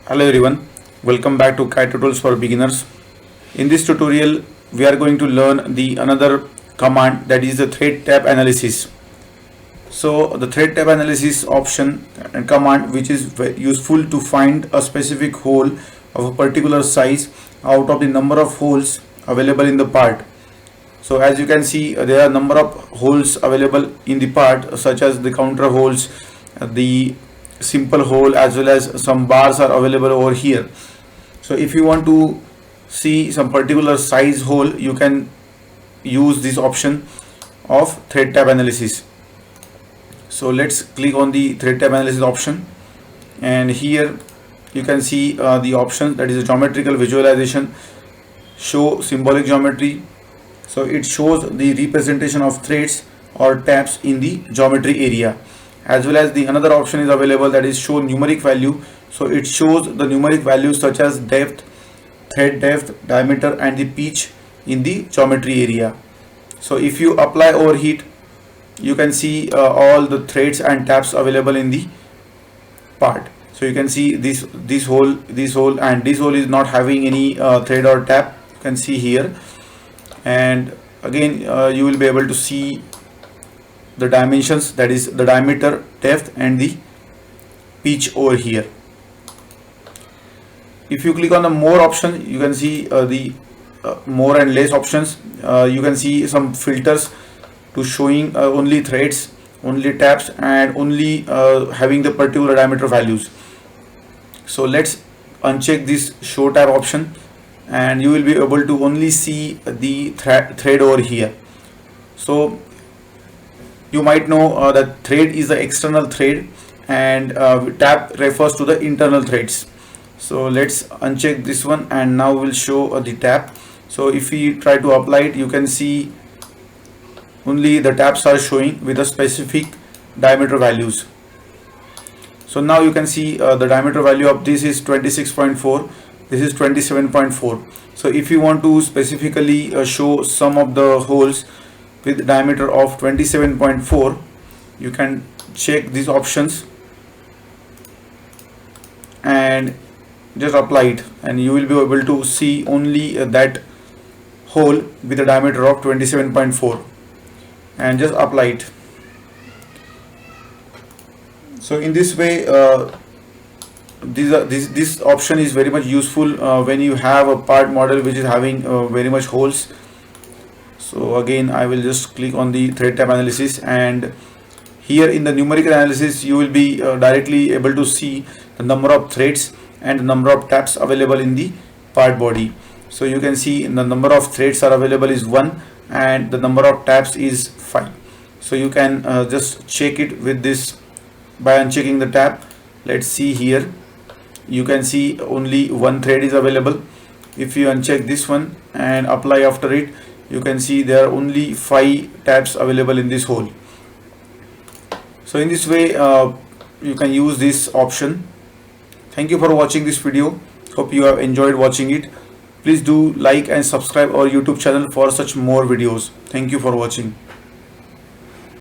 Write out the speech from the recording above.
Hello everyone, welcome back to CAD Tutorials for Beginners. In this tutorial, we are going to learn the another command, that is the thread tab analysis. So the thread tab analysis option and command, which is useful to find a specific hole of a particular size out of the number of holes available in the part. So as you can see, there are number of holes available in the part, such as the counter holes, the simple hole, as well as some bars are available over here. So if you want to see some particular size hole, you can use this option of thread tab analysis. So let's click on the thread tab analysis option, and here you can see the option, that is a geometrical visualization, show symbolic geometry. So it shows the representation of threads or tabs in the geometry area, as well as the another option is available, that is show numeric value. So it shows the numeric values such as depth, thread depth, diameter and the pitch in the geometry area. So if you apply overheat, you can see all the threads and tabs available in the part. So you can see this hole, and this hole is not having any thread or tab, you can see here. And again you will be able to see the dimensions, that is the diameter, depth and the pitch over here. If you click on the more option, you can see the more and less options. You can see some filters to showing only threads, only tabs and only having the particular diameter values. So let's uncheck this show tab option, and you will be able to only see the thread over here. So you might know that thread is the external thread, and tab refers to the internal threads. So let's uncheck this one, and now we'll show the tab. So if we try to apply it, you can see only the tabs are showing with a specific diameter values. So now you can see the diameter value of this is 26.4, this is 27.4. So if you want to specifically show some of the holes with diameter of 27.4, you can check these options and just apply it, and you will be able to see only that hole with a diameter of 27.4, and just apply it. So in this way this option is very much useful when you have a part model which is having very much holes. So again I will just click on the thread tab analysis, and here in the numerical analysis you will be directly able to see the number of threads and the number of tabs available in the part body. So you can see the number of threads are available is 1 and the number of tabs is 5. So you can just check it with this by unchecking the tab. Let's see here, you can see only one thread is available. If you uncheck this one and apply after it, you can see there are only 5 tabs available in this hole. So in this way you can use this option. Thank you for watching this video. Hope you have enjoyed watching it. Please do like and subscribe our YouTube channel for such more videos. Thank you for watching.